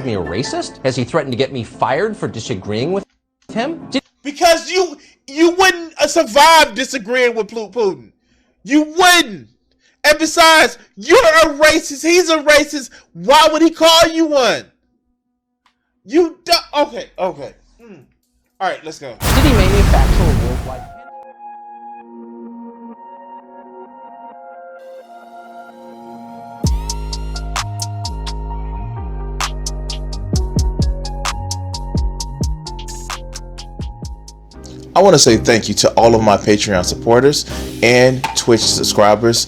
me a racist? Has he threatened to get me fired for disagreeing with him? Because you wouldn't survive disagreeing with Putin. You wouldn't. And besides, you're a racist. He's a racist. Why would he call you one? You do- okay. All right, let's go. Did he manufacture a worldwide pandemic? I want to say thank you to all of my Patreon supporters and Twitch subscribers.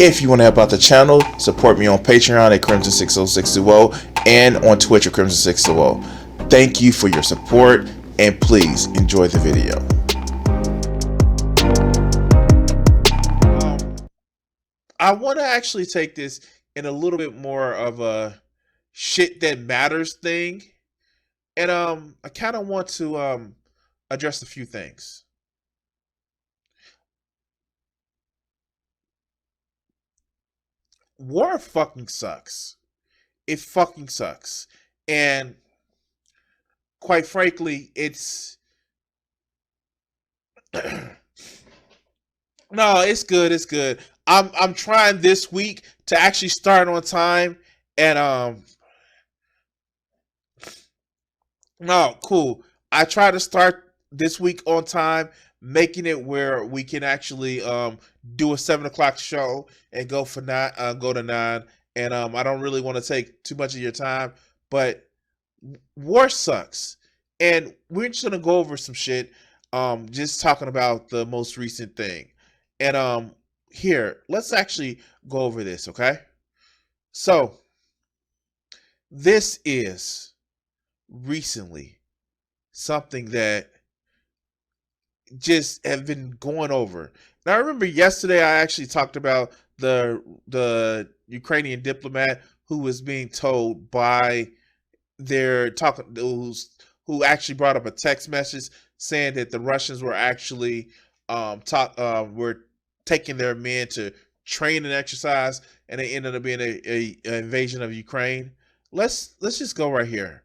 If you want to help out the channel, support me on Patreon at Crimson60620 and on Twitch at Crimson620. Thank you for your support, and please enjoy the video. I want to actually take this in a little bit more of a shit that matters thing, and I kind of want to address a few things. War fucking sucks. It fucking sucks. And quite frankly, it's no, it's good. It's good. I'm trying this week to actually start on time, and no, cool. I try to start this week on time, making it where we can actually do a 7 o'clock show and go for go to 9. And I don't really want to take too much of your time, but war sucks, and we're just gonna go over some shit. Just talking about the most recent thing, and here, let's actually go over this, okay? So this is recently something that just have been going over. Now, I remember yesterday I actually talked about the Ukrainian diplomat who was being told by their who actually brought up a text message saying that the Russians were actually were taking their men to train and exercise, and it ended up being a invasion of Ukraine. Let's just go right here.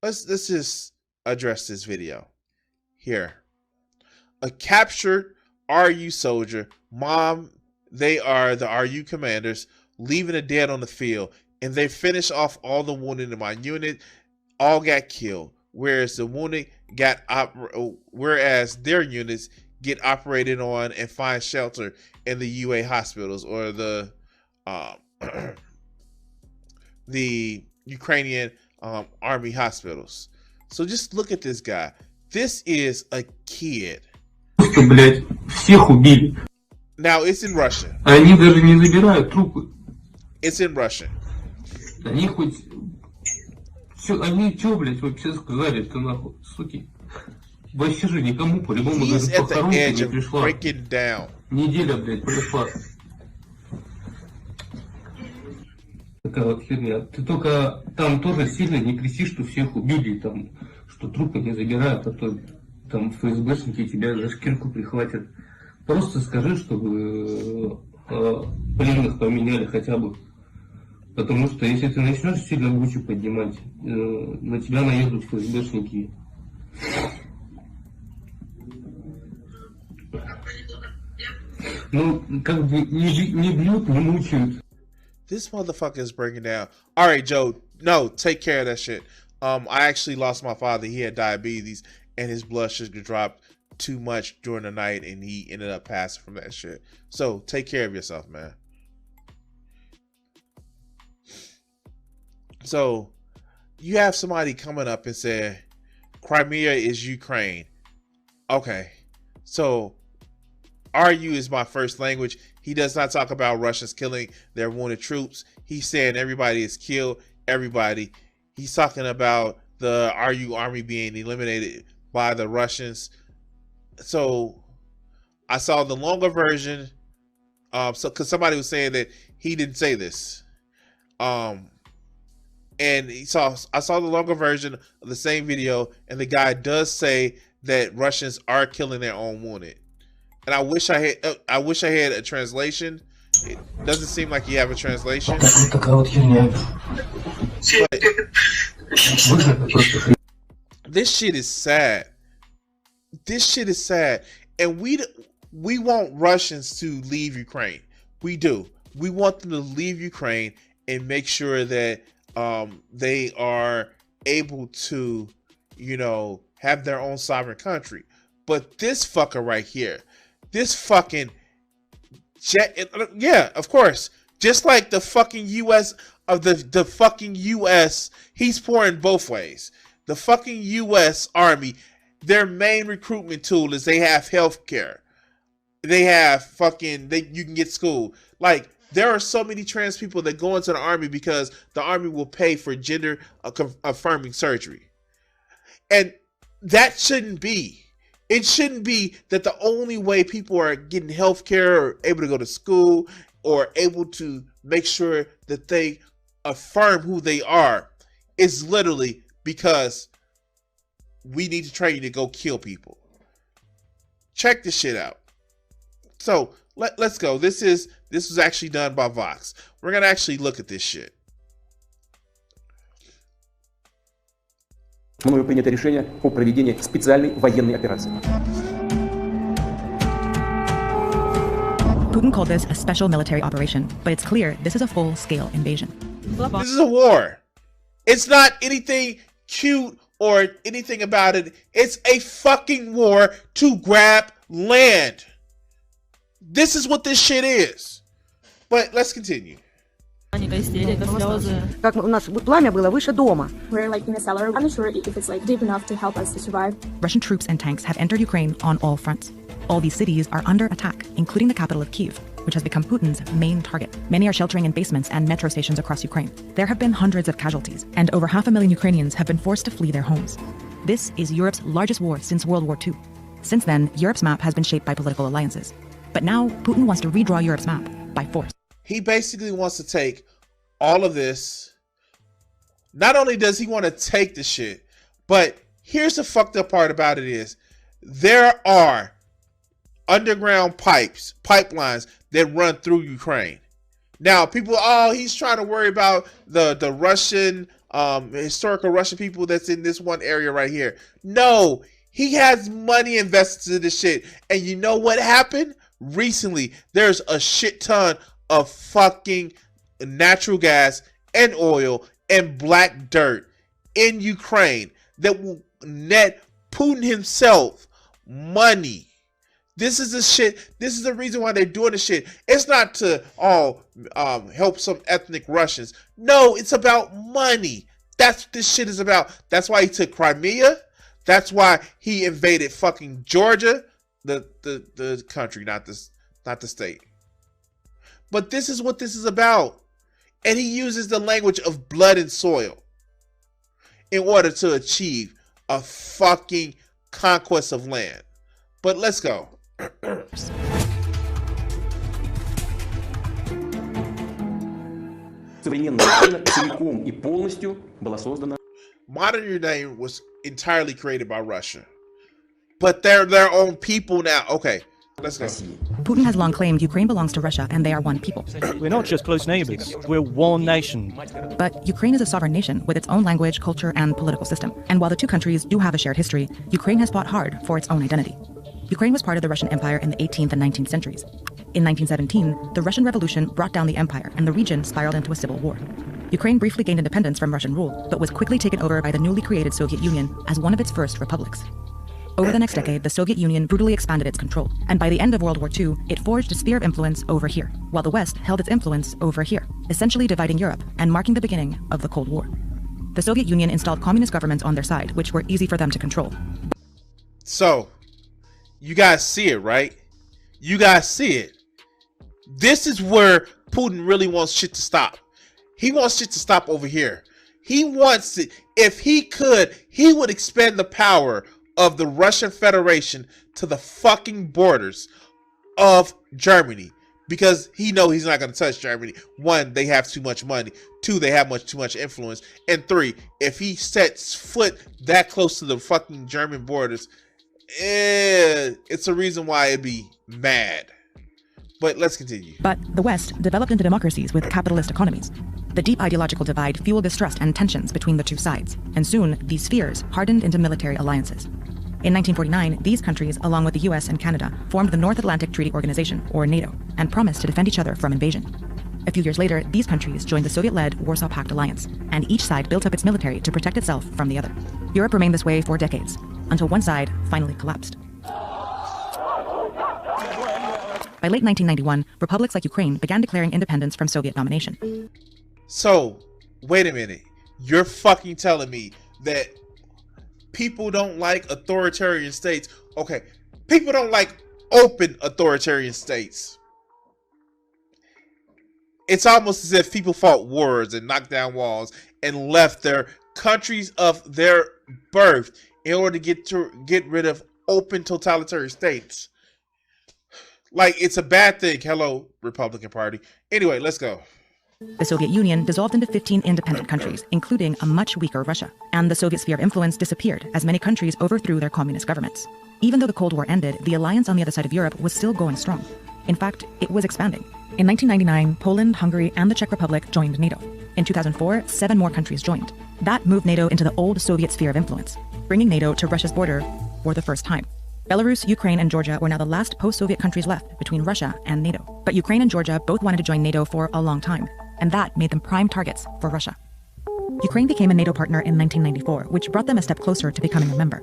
Let's just address this video here. A captured RU soldier, mom, they are the RU commanders, leaving the dead on the field, and they finish off all the wounded in my unit, all got killed, whereas the wounded got whereas their units get operated on and find shelter in the UA hospitals, or the the Ukrainian army hospitals. So just look at this guy. This is a kid. Now it's in Russian. Они даже не забирают трупы. It's in Russian. Они хоть... Они что, блядь, вообще сказали-то нахуй, суки? Вообще же никому по-любому даже похоронка не пришла. Неделя, блядь, прошла. Такая вот херня. Ты только там тоже сильно не кричи, что всех убили, там, что трупы не забирают, а то там ФСБшники тебя за шкирку прихватят. Просто скажи, чтобы пленных поменяли хотя бы. Потому что если ты начнешь сильно бучу поднимать, на тебя наедут ФСБшники. Ну, как бы не бьют, не мучают. This motherfucker is breaking down. All right, Joe. No, take care of that shit. I actually lost my father. He had diabetes, and his blood sugar dropped too much during the night, and he ended up passing from that shit. So take care of yourself, man. So you have somebody coming up and say, Crimea is Ukraine. Okay. So RU is my first language. He does not talk about Russians killing their wounded troops. He's saying everybody is killed. Everybody. He's talking about the RU army being eliminated by the Russians. So I saw the longer version. So because somebody was saying that he didn't say this. And I saw the longer version of the same video, and the guy does say that Russians are killing their own wounded. And I wish I had a translation. It doesn't seem like you have a translation. But Выгодно просто. This shit is sad. This shit is sad. And we want Russians to leave Ukraine. We do. We want them to leave Ukraine and make sure that they are able to, have their own sovereign country. But this fucker right here, this fucking yeah, of course. Just like the fucking US of the fucking US, he's pouring both ways. The fucking US Army, their main recruitment tool is they have healthcare. They have you can get school. Like, there are so many trans people that go into the army because the army will pay for gender affirming surgery. And that shouldn't be. It shouldn't be that the only way people are getting healthcare or able to go to school or able to make sure that they affirm who they are is literally because we need to train you to go kill people. Check this shit out. So let's go. This was actually done by Vox. We're gonna actually look at this shit. Мною принято решение о проведении специальной военной операции. Putin called this a special military operation, but it's clear this is a full-scale invasion. This is a war. It's not anything cute or anything about it. It's a fucking war to grab land. This is what this shit is. But let's continue. Как у нас пламя было выше дома. We're like in a cellar. I'm not sure if it's like deep enough to help us to survive. Russian troops and tanks have entered Ukraine on all fronts. All these cities are under attack, including the capital of Kyiv, which has become Putin's main target. Many are sheltering in basements and metro stations across Ukraine. There have been hundreds of casualties, and over 500,000 Ukrainians have been forced to flee their homes. This is Europe's largest war since World War II. Since then, Europe's map has been shaped by political alliances. But now, Putin wants to redraw Europe's map by force. He basically wants to take all of this. Not only does he want to take the shit, but here's the fucked up part about it is there are underground pipelines that run through Ukraine. Now, people, he's trying to worry about the Russian, historical Russian people that's in this one area right here. No, he has money invested in this shit. And you know what happened? Recently, there's a shit ton of fucking natural gas and oil and black dirt in Ukraine that will net Putin himself money. This is the shit. This is the reason why they're doing the shit. It's not to help some ethnic Russians. No, it's about money. That's what this shit is about. That's why he took Crimea. That's why he invaded fucking Georgia, the country, not the state. But this is what this is about. And he uses the language of blood and soil in order to achieve a fucking conquest of land. But let's go. Современная Украина целиком и полностью была создана. Modern Ukraine was entirely created by Russia. But they're their own people now. Okay, let's go. Putin has long claimed Ukraine belongs to Russia and they are one people. We're not just close neighbors, we're one nation. But Ukraine is a sovereign nation with its own language, culture, and political system. And while the two countries do have a shared history, Ukraine has fought hard for its own identity. Ukraine was part of the Russian Empire in the 18th and 19th centuries. In 1917, the Russian Revolution brought down the empire and the region spiraled into a civil war. Ukraine briefly gained independence from Russian rule, but was quickly taken over by the newly created Soviet Union as one of its first republics. Over the next decade, the Soviet Union brutally expanded its control, and by the end of World War II, it forged a sphere of influence over here, while the West held its influence over here, essentially dividing Europe and marking the beginning of the Cold War. The Soviet Union installed communist governments on their side, which were easy for them to control. So, you guys see it, right? You guys see it. This is where Putin really wants shit to stop. He wants shit to stop over here. He wants it. If he could, he would expand the power of the Russian Federation to the fucking borders of Germany, because he knows he's not going to touch Germany. One, they have too much money. Two, they have too much influence. And three, if he sets foot that close to the fucking German borders, it's a reason why it'd be mad. But let's continue. But the West developed into democracies with capitalist economies. The deep ideological divide fueled distrust and tensions between the two sides, and soon these fears hardened into military alliances. In 1949, these countries, along with the US and Canada, formed the North Atlantic Treaty Organization, or NATO, and promised to defend each other from invasion. A few years later, these countries joined the Soviet-led Warsaw Pact alliance, and each side built up its military to protect itself from the other. Europe remained this way for decades, until one side finally collapsed. By late 1991, republics like Ukraine began declaring independence from Soviet domination. So, wait a minute. You're fucking telling me that people don't like authoritarian states? Okay, people don't like open authoritarian states. It's almost as if people fought wars and knocked down walls and left their countries of their birth in order to get rid of open totalitarian states. Like, it's a bad thing. Hello, Republican Party. Anyway, let's go. The Soviet Union dissolved into 15 independent countries, including a much weaker Russia, and the Soviet sphere of influence disappeared as many countries overthrew their communist governments. Even though the Cold War ended, the alliance on the other side of Europe was still going strong. In fact, it was expanding. In 1999, Poland, Hungary, and the Czech Republic joined NATO. In 2004, 7 more countries joined. That moved NATO into the old Soviet sphere of influence, bringing NATO to Russia's border for the first time. Belarus, Ukraine, and Georgia were now the last post-Soviet countries left between Russia and NATO. But Ukraine and Georgia both wanted to join NATO for a long time, and that made them prime targets for Russia. Ukraine became a NATO partner in 1994, which brought them a step closer to becoming a member.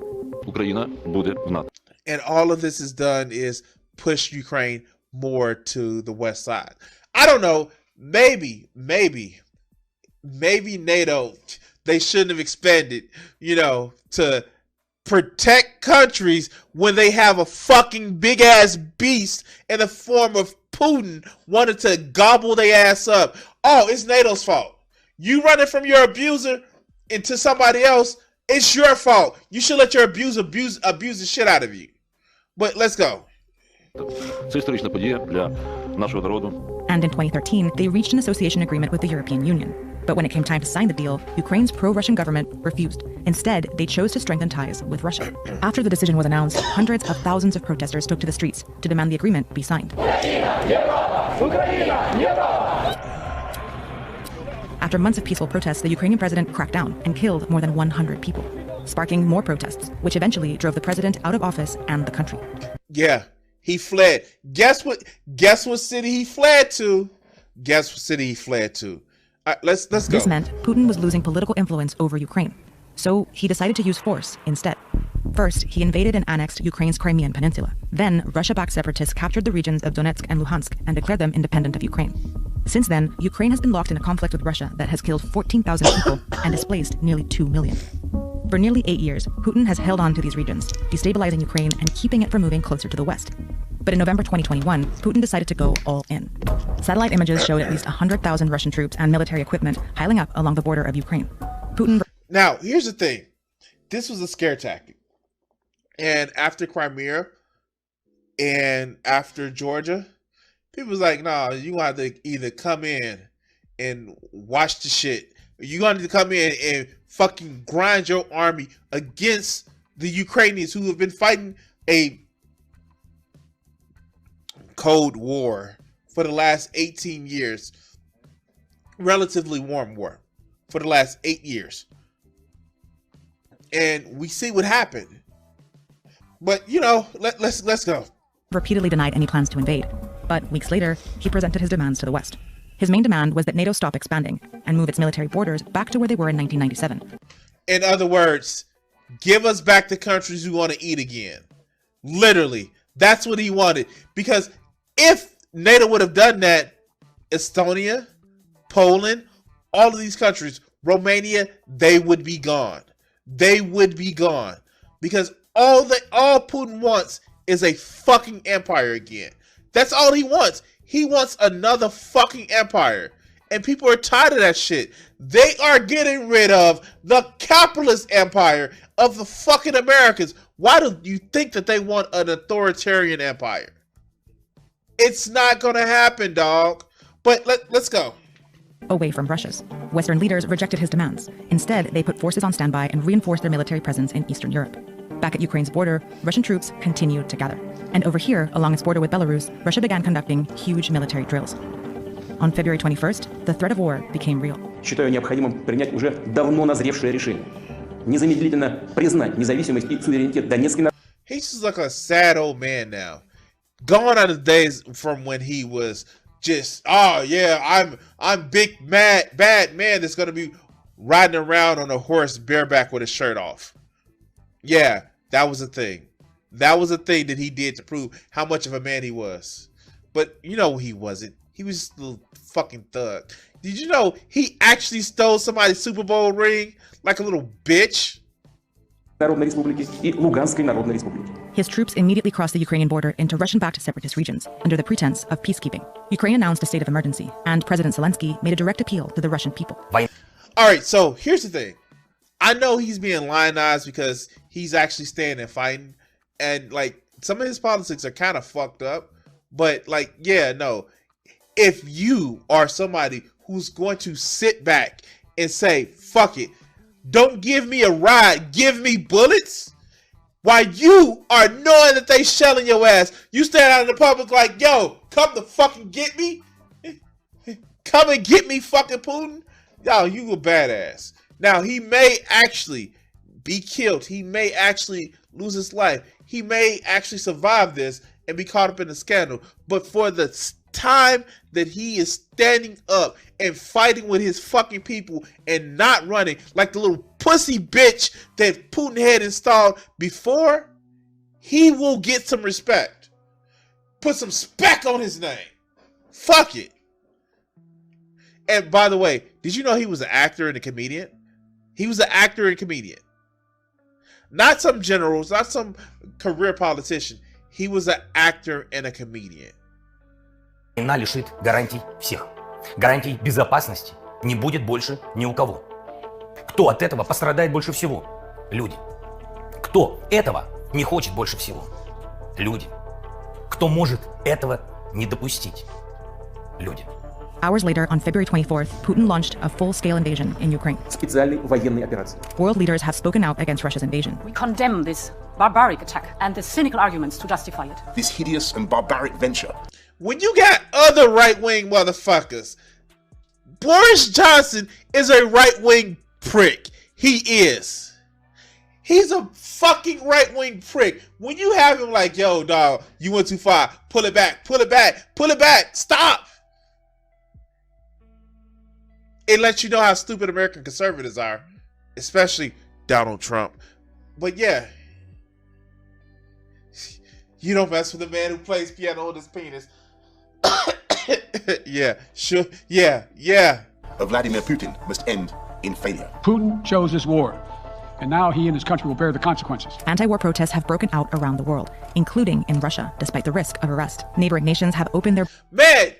And all of this is done is push Ukraine more to the west side. I don't know. Maybe NATO, they shouldn't have expanded, to protect countries when they have a fucking big ass beast in the form of Putin wanted to gobble their ass up. Oh, it's NATO's fault. You running from your abuser into somebody else, it's your fault. You should let your abuser abuse the shit out of you. But let's go. And in 2013, they reached an association agreement with the European Union. But when it came time to sign the deal, Ukraine's pro-Russian government refused. Instead, they chose to strengthen ties with Russia. After the decision was announced, hundreds of thousands of protesters took to the streets to demand the agreement be signed. After months of peaceful protests, the Ukrainian president cracked down and killed more than 100 people, sparking more protests, which eventually drove the president out of office and the country. Yeah, he fled. Guess what city he fled to? Let's go. This meant Putin was losing political influence over Ukraine, so he decided to use force instead. First, he invaded and annexed Ukraine's Crimean Peninsula. Then, Russia-backed separatists captured the regions of Donetsk and Luhansk and declared them independent of Ukraine. Since then, Ukraine has been locked in a conflict with Russia that has killed 14,000 people and displaced nearly 2 million. For nearly 8 years, Putin has held on to these regions, destabilizing Ukraine and keeping it from moving closer to the west. But in November 2021, Putin decided to go all in. Satellite images showed at least 100,000 Russian troops and military equipment piling up along the border of Ukraine. Now, here's the thing. This was a scare tactic. And after Crimea and after Georgia, people was like, nah, you gonna have to either come in and watch the shit. You're gonna have to come in and fucking grind your army against the Ukrainians who have been fighting a Cold War for the last 18 years. Relatively warm war for the last 8 years. And we see what happened. But, let's go. Repeatedly denied any plans to invade. But weeks later, he presented his demands to the West. His main demand was that NATO stop expanding and move its military borders back to where they were in 1997. In other words, give us back the countries we want to eat again. Literally, that's what he wanted. Because if NATO would have done that, Estonia, Poland, all of these countries, Romania, they would be gone. They would be gone. Because all Putin wants is a fucking empire again. That's all he wants. He wants another fucking empire. And people are tired of that shit. They are getting rid of the capitalist empire of the fucking Americans. Why do you think that they want an authoritarian empire? It's not gonna happen, dog. But let's go. Away from Russia's. Western leaders rejected his demands. Instead, they put forces on standby and reinforced their military presence in Eastern Europe. Back at Ukraine's border, Russian troops continued to gather. And over here, along its border with Belarus, Russia began conducting huge military drills. On February 21st, the threat of war became real. Считаю необходимым принять уже давно назревшее решение. Незамедлительно признать независимость и суверенитет Донецкой. He's just like a sad old man now. Gone are the days from when he was just, oh yeah, I'm big bad man that's gonna be riding around on a horse bareback with his shirt off. Yeah, that was a thing. That was a thing that he did to prove how much of a man he was. But you know he wasn't. He was just a little fucking thug. Did you know he actually stole somebody's Super Bowl ring like a little bitch? Народной Республики и Луганской Народной Республики. His troops immediately crossed the Ukrainian border into Russian-backed separatist regions under the pretense of peacekeeping. Ukraine announced a state of emergency, and President Zelensky made a direct appeal to the Russian people. All right, so here's the thing. I know he's being lionized because he's actually staying and fighting, and like some of his politics are kind of fucked up. But like, yeah, no. If you are somebody who's going to sit back and say, fuck it, don't give me a ride, give me bullets, while you are knowing that they shelling your ass, you stand out in the public like, yo, come to fucking get me? Come and get me, fucking Putin? Yo, you a badass. Now, he may actually be killed. He may actually lose his life. He may actually survive this and be caught up in the scandal. But for the time that he is standing up and fighting with his fucking people and not running like the little pussy bitch that Putin had installed before, he will get some respect. Put some spec on his name. Fuck it. And by the way, did you know he was an actor and a comedian? He was an actor and comedian. Not some generals, not some career politician. He was an actor and a comedian. Война лишит гарантий всех. Гарантий безопасности не будет больше ни у кого. Кто от этого пострадает больше всего? Люди. Кто этого не хочет больше всего? Люди. Кто может этого не допустить? Люди. Hours later, on February 24th, Putin launched a full-scale invasion in Ukraine. Специальной военной операции. World leaders have spoken out against Russia's invasion. We condemn this barbaric attack and the cynical arguments to justify it. This hideous and barbaric venture. When you got other right-wing motherfuckers, Boris Johnson is a right-wing prick. He is. He's a fucking right-wing prick. When you have him like, yo, dog, you went too far. Pull it back, pull it back, pull it back. Stop. It lets you know how stupid American conservatives are, especially Donald Trump. But yeah, you don't mess with a man who plays piano with his penis. Yeah, sure, yeah. Vladimir Putin must end in failure. Putin chose this war, and now he and his country will bear the consequences. Anti-war protests have broken out around the world, including in Russia, despite the risk of arrest. Neighboring nations have opened their... Man,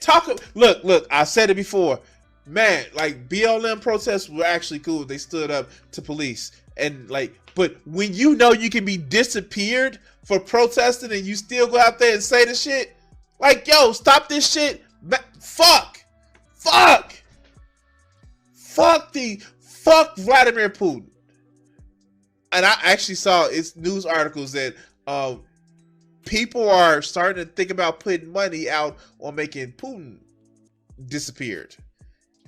look, I said it before. Man, like BLM protests were actually cool. They stood up to police and like, but when you know you can be disappeared for protesting and you still go out there and say the shit, like, yo, stop this shit. Fuck Vladimir Putin. And I actually saw it's news articles that people are starting to think about putting money out on making Putin disappeared.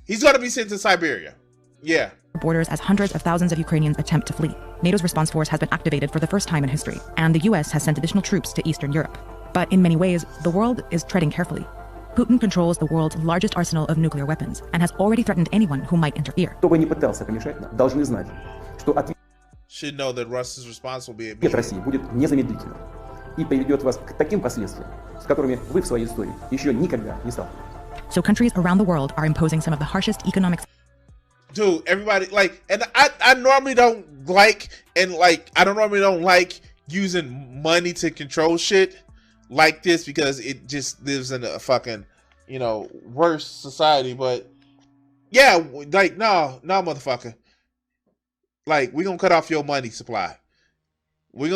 He's going to be sent to Siberia. Yeah. Borders as hundreds of thousands of Ukrainians attempt to flee. NATO's response force has been activated for the first time in history, and the US has sent additional troops to Eastern Europe. But in many ways, the world is treading carefully. Putin controls the world's largest arsenal of nuclear weapons and has already threatened anyone who might interfere. Кто бы ни пытался помешать нам, должны знать, что ответ Should know that Russia's response will be России будет незамедлительным и приведет вас к таким последствиям, с которыми вы в своей истории еще никогда не сталкивались. So countries around the world are imposing some of the harshest economic... Dude, everybody, like, and I normally don't like, using money to control shit like this because it just lives in a fucking, worse society. But yeah, like, no, motherfucker. Like, we're going to cut off your money supply. But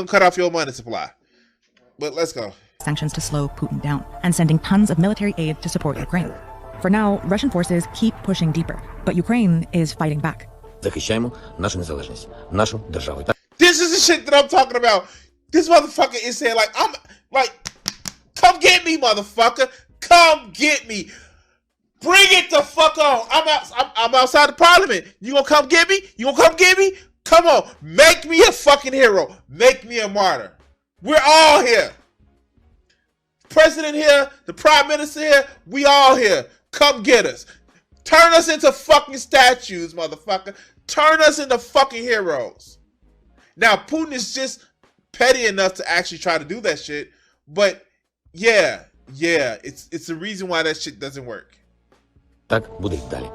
let's go. Sanctions to slow Putin down and sending tons of military aid to support Ukraine. For now, Russian forces keep pushing deeper, but Ukraine is fighting back. Захищаємо нашу незалежність, нашу державу. This is the shit that I'm talking about. This motherfucker is saying like, I'm like, come get me, motherfucker. Come get me. Bring it the fuck on. I'm outside the parliament. You gonna come get me? You gonna come get me? Come on. Make me a fucking hero. Make me a martyr. We're all here. President here, the prime minister here, we all here. Come get us. Turn us into fucking statues, motherfucker. Turn us into fucking heroes. Now, Putin is just petty enough to actually try to do that shit. But yeah, it's the reason why that shit doesn't work. Так буде й далі.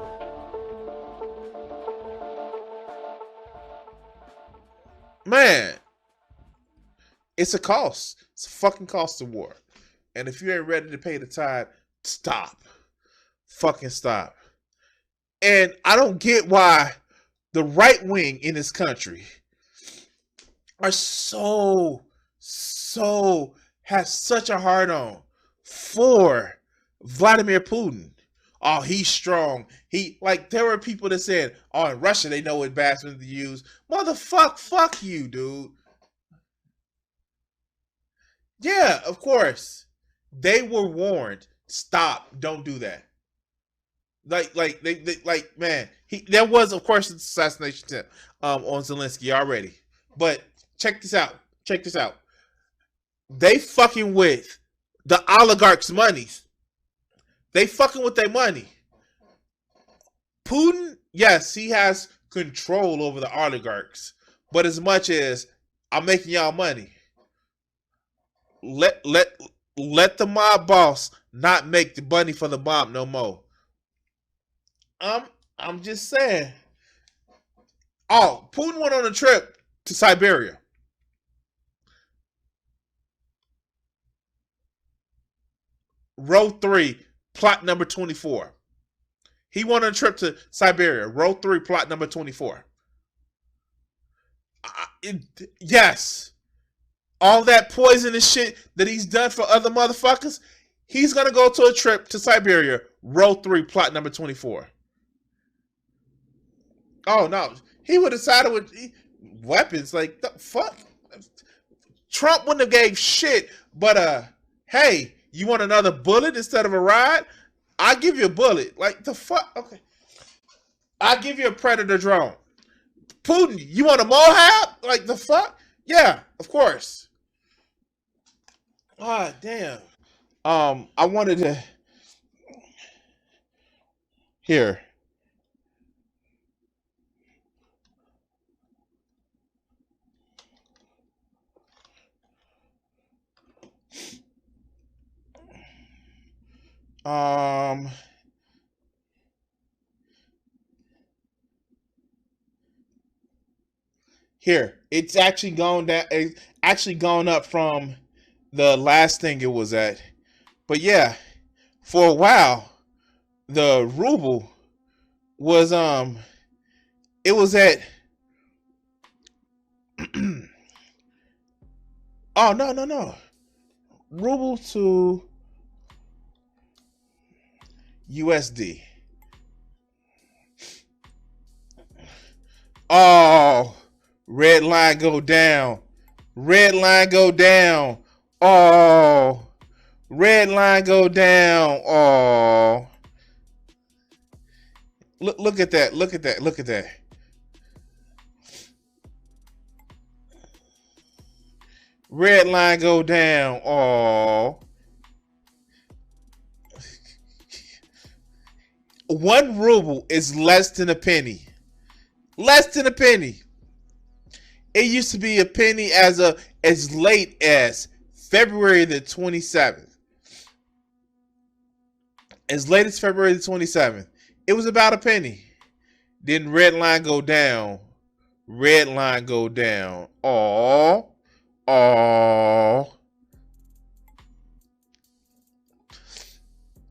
Man, it's a cost. It's a fucking cost of war. And if you ain't ready to pay the tide, stop. Fucking stop. And I don't get why the right wing in this country are have such a hard on for Vladimir Putin. Oh, he's strong. There were people that said, oh, in Russia, they know what advancement to use. Fuck you, dude. Yeah, of course. They were warned. Stop. Don't do that. Man, there was, of course, an assassination attempt on Zelensky already. But check this out. They fucking with the oligarchs' monies. They fucking with their money. Putin, yes, he has control over the oligarchs. But as much as I'm making y'all money, let the mob boss not make the money for the mob no more. I'm just saying. Oh, Putin went on a trip to Siberia. Row 3, plot number 24. He went on a trip to Siberia. Row 3, plot number 24. Yes. All that poisonous shit that he's done for other motherfuckers, he's going to go to a trip to Siberia. Row 3, plot number 24. Oh, no. He would have sided with weapons. Like, the fuck? Trump wouldn't have gave shit. But, hey, you want another bullet instead of a ride? I'll give you a bullet. Like, the fuck? Okay. I'll give you a Predator drone. Putin, you want a Mohab? Like, the fuck? Yeah, of course. Ah, damn. I wanted to... Here. Here, it's actually gone down. It's actually gone up from the last thing it was at. But yeah, for a while, the ruble was it was at oh no. Ruble to USD. Oh, red line go down. Red line go down. Oh, red line go down. Oh, look at that. Look at that. Look at that. Red line go down. Oh. 1 ruble is less than a penny. Less than a penny. It used to be a penny as late as February the 27th. As late as February the 27th. It was about a penny. Then red line go down. Red line go down. Oh. Oh.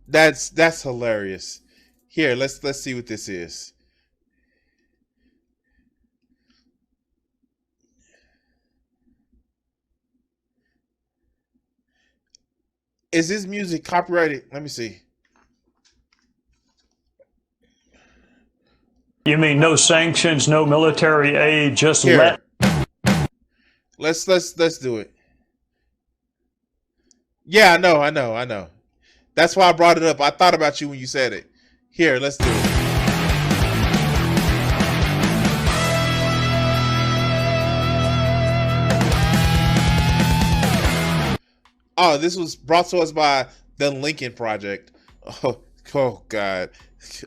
That's hilarious. Here, let's see what this is. Is this music copyrighted? Let me see. You mean no sanctions, no military aid, just Here. Let's do it. Yeah, I know. That's why I brought it up. I thought about you when you said it. Here, let's do it. Oh, this was brought to us by the Lincoln Project. Oh God.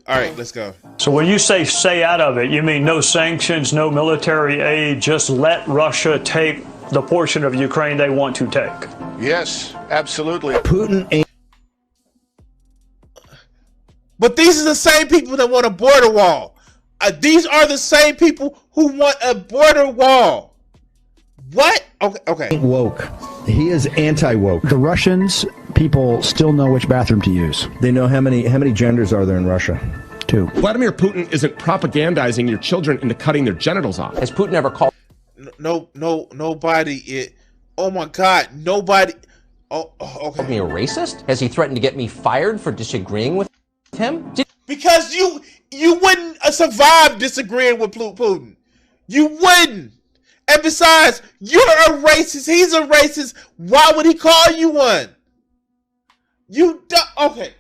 All right, let's go. So when you say stay out of it, you mean no sanctions, no military aid, just let Russia take the portion of Ukraine they want to take? Yes, absolutely. Putin ain't. But these are the same people that want a border wall. These are the same people who want a border wall. What? Okay. Woke. He is anti-woke. The Russians, people still know which bathroom to use. They know how many genders are there in Russia? 2. Vladimir Putin isn't propagandizing your children into cutting their genitals off. Has Putin ever called? Nobody. Oh my God, nobody. Oh, okay. Me a racist? Has he threatened to get me fired for disagreeing with him? Because you wouldn't survive disagreeing with Putin. You wouldn't. And besides, you're a racist. He's a racist. Why would he call you one? Okay.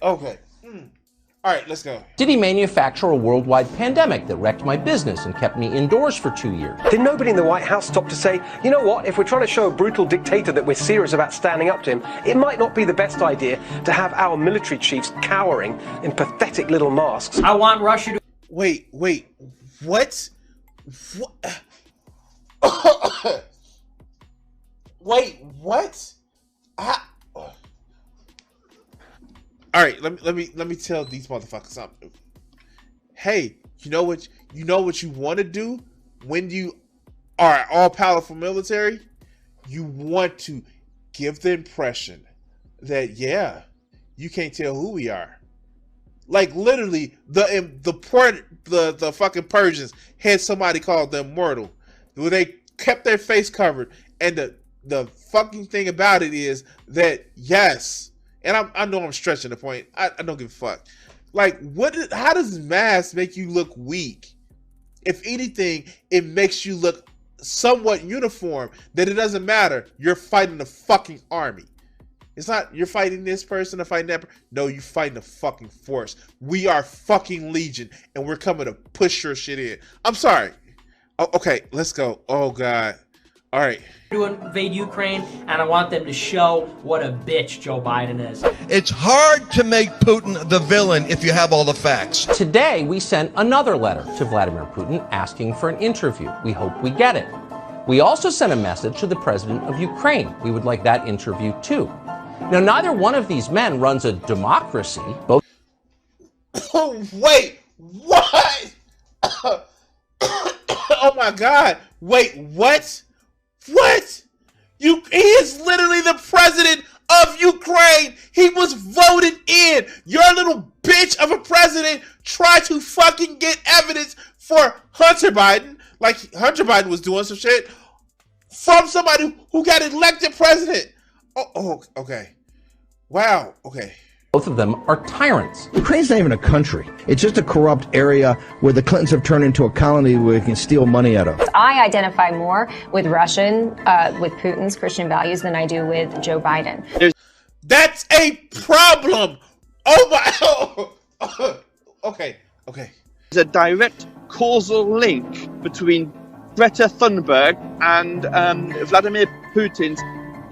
All right, let's go. Did he manufacture a worldwide pandemic that wrecked my business and kept me indoors for 2 years? Did nobody in the White House stop to say, you know what, if we're trying to show a brutal dictator that we're serious about standing up to him, it might not be the best idea to have our military chiefs cowering in pathetic little masks? I want Russia to... Wait, what? Wait, what? All right, let me tell these motherfuckers something. Hey, you know what you want to do when you are all powerful military? You want to give the impression that you can't tell who we are. Like literally, the fucking Persians had somebody called the Immortal, where they kept their face covered, and the fucking thing about it is that yes. And I know I'm stretching the point. I don't give a fuck. Like, how does mask make you look weak? If anything, it makes you look somewhat uniform, that it doesn't matter. You're fighting the fucking army. It's not you're fighting this person or fighting that person. No, you're fighting a fucking force. We are fucking Legion, and we're coming to push your shit in. I'm sorry. Okay, let's go. Oh, God. All right. To invade Ukraine, and I want them to show what a bitch Joe Biden is. It's hard to make Putin the villain if you have all the facts. Today, we sent another letter to Vladimir Putin asking for an interview. We hope we get it. We also sent a message to the president of Ukraine. We would like that interview too. Now, neither one of these men runs a democracy. Both. Wait, what? Oh my God. Wait, what? What? He is literally the president of Ukraine. He was voted in. Your little bitch of a president tried to fucking get evidence for Hunter Biden, like Hunter Biden was doing some shit, from somebody who got elected president. Oh, okay. Wow, okay. Both of them are tyrants. Ukraine's not even a country. It's just a corrupt area where the Clintons have turned into a colony where they can steal money out of. I identify more with with Putin's Christian values than I do with Joe Biden. That's a problem. Oh my. Okay. There's a direct causal link between Greta Thunberg and Vladimir Putin's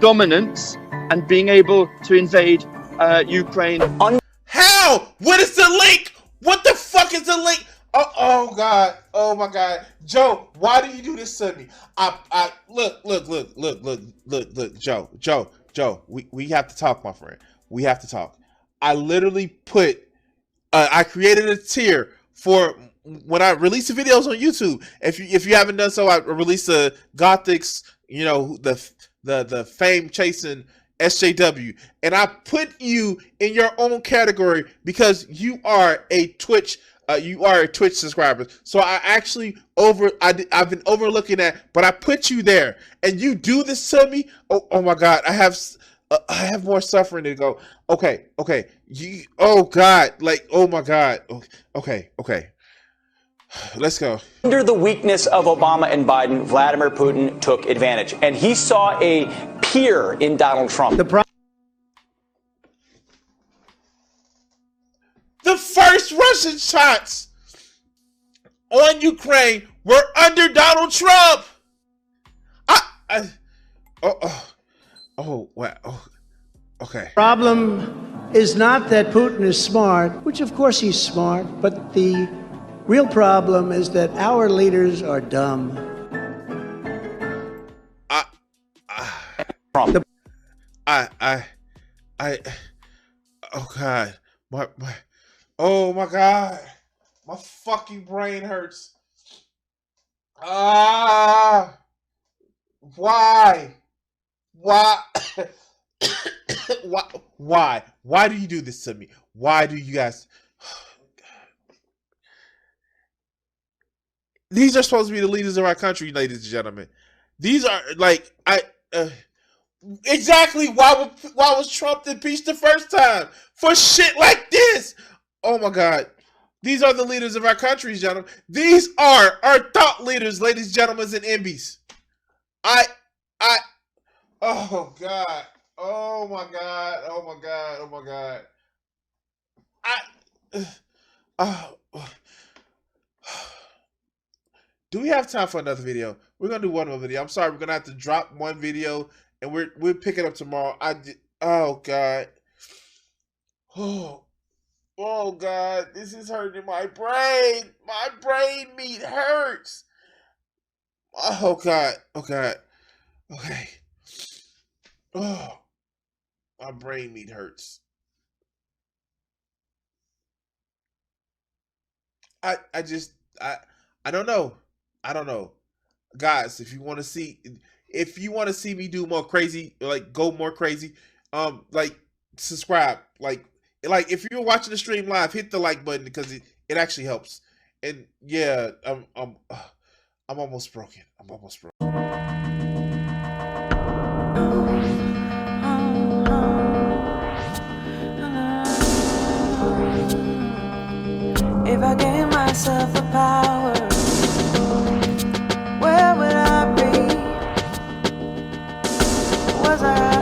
dominance and being able to invade Ukraine. How? What is the link? What the fuck is the link? Oh God. Oh my God. Joe, why do you do this to me? Look, Joe, we have to talk, my friend. We have to talk. I literally I created a tier for when I release the videos on YouTube. If you haven't done so, I released the Gothics, the fame chasing SJW, and I put you in your own category because you are a Twitch subscriber. So I actually I've been overlooking that, but I put you there, and you do this to me. Oh my God, I have more suffering to go. Okay, oh God, like oh my God. Okay. Let's go. Under the weakness of Obama and Biden, Vladimir Putin took advantage, and he saw a peer in Donald Trump. The first Russian shots on Ukraine were under Donald Trump. Wow. Okay. Problem is not that Putin is smart, which of course he's smart, but the real problem is that our leaders are dumb. Oh God. Oh my God. My fucking brain hurts. Why? Why do you do this to me? Why do you guys? These are supposed to be the leaders of our country, ladies and gentlemen. These are like exactly why was Trump impeached the first time for shit like this? Oh my God. These are the leaders of our country, gentlemen. These are our thought leaders, ladies and gentlemen, and MBs. Oh God. Oh my God. Oh my God. Oh my God. Do we have time for another video? We're gonna do one more video. I'm sorry, we're gonna have to drop one video, and we'll pick it up tomorrow. Oh God. Oh God, this is hurting my brain. My brain meat hurts. Oh God. Oh God. Okay. Oh, my brain meat hurts. I don't know. I don't know. Guys, if you want to see me do more crazy, like go more crazy, like subscribe. Like if you're watching the stream live, hit the like button because it actually helps. And yeah, I'm almost broken. I'm almost broken. If I gave myself the power, where would I be? Was I